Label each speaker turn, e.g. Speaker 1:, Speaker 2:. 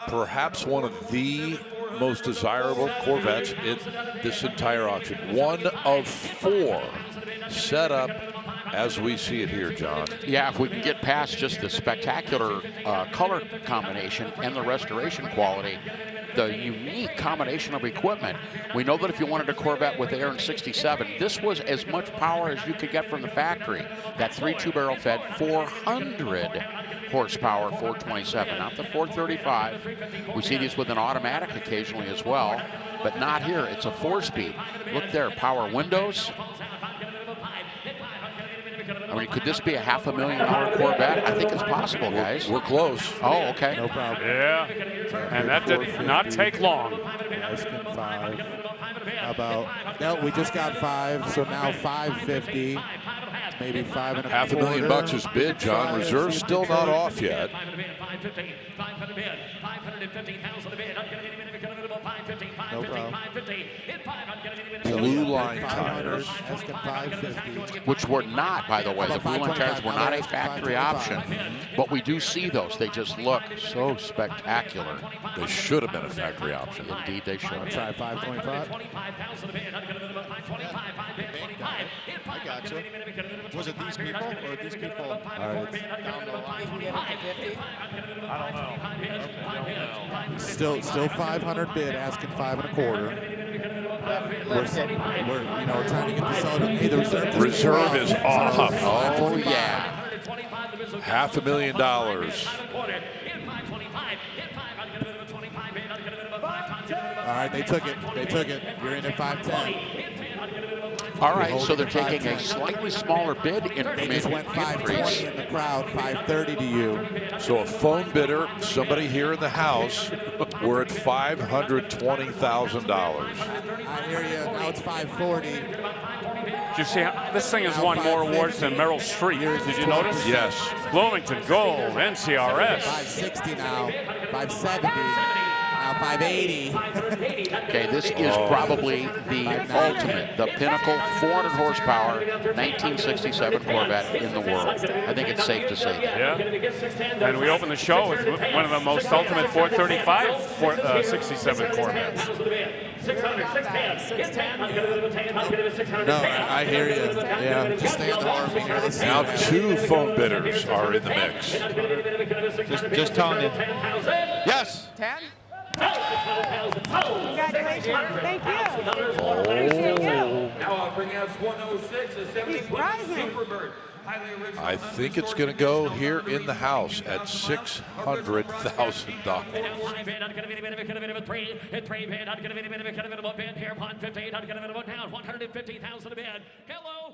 Speaker 1: perhaps one of the most desirable Corvettes in this entire auction. One of 4 set up as we see it here, John.
Speaker 2: Yeah, if we can get past just the spectacular color combination and the restoration quality, the unique combination of equipment. We know that if you wanted a Corvette with air in 67, this was as much power as you could get from the factory. That 3 two-barrel fed 400 horsepower 427, not the 435. We see these with an automatic occasionally as well, but not here. It's a 4-speed. Look there, power windows. I mean, could this be a $500,000 Corvette? I think it's possible, guys.
Speaker 1: We're close.
Speaker 2: Oh, okay.
Speaker 3: No problem.
Speaker 4: Yeah, and that did not take long.
Speaker 3: Asking 5. How about? No, we just got 5, so now 550. Maybe 5 and a quarter.
Speaker 1: $500,000 is bid, John. Reserve's still not off yet.
Speaker 3: No problem.
Speaker 1: Blue line tires.
Speaker 3: Asking 550.
Speaker 2: Which were not, by the way, the blue line tires were not a factory option, but we do see those. They just look so spectacular.
Speaker 1: They should have been a factory option.
Speaker 2: Indeed, they should.
Speaker 3: Try 525.
Speaker 5: I got you. Was it these people or these people?
Speaker 3: All right.
Speaker 5: Down the line.
Speaker 4: I don't know.
Speaker 3: Still 500 bid, asking 5 and a quarter. We're trying to get this out. Hey, the
Speaker 1: Reserve is off.
Speaker 2: Oh, yeah.
Speaker 1: $500,000.
Speaker 3: All right, they took it. You're in at 510.
Speaker 2: All right, so they're taking a slightly smaller bid
Speaker 3: They just went 520 in the crowd, 530 to you.
Speaker 1: So a phone bidder, somebody here in the house, we're at $520,000.
Speaker 3: I hear you. Now it's 540.
Speaker 4: Did you see how this thing has won more awards than Meryl Streep? Did you notice?
Speaker 1: Yes.
Speaker 4: Bloomington Gold, NCRS.
Speaker 3: 560 now, 570, now 580.
Speaker 2: Okay, this is probably the ultimate, the pinnacle 400 horsepower 1967 Corvette in the world. I think it's safe to say that.
Speaker 4: Yeah. And we open the show with one of the most ultimate 435 67 Corvettes.
Speaker 3: No, I hear you. Yeah, just stay on the horn here. Let's see.
Speaker 1: Now 2 phone bidders are in the mix.
Speaker 5: Just telling you.
Speaker 6: Yes.
Speaker 7: 10? Congratulations. Thank you.
Speaker 8: Now offering us 106, a 74 Superbird.
Speaker 1: I think it's going to go here in the house at $600,000.
Speaker 8: Hello.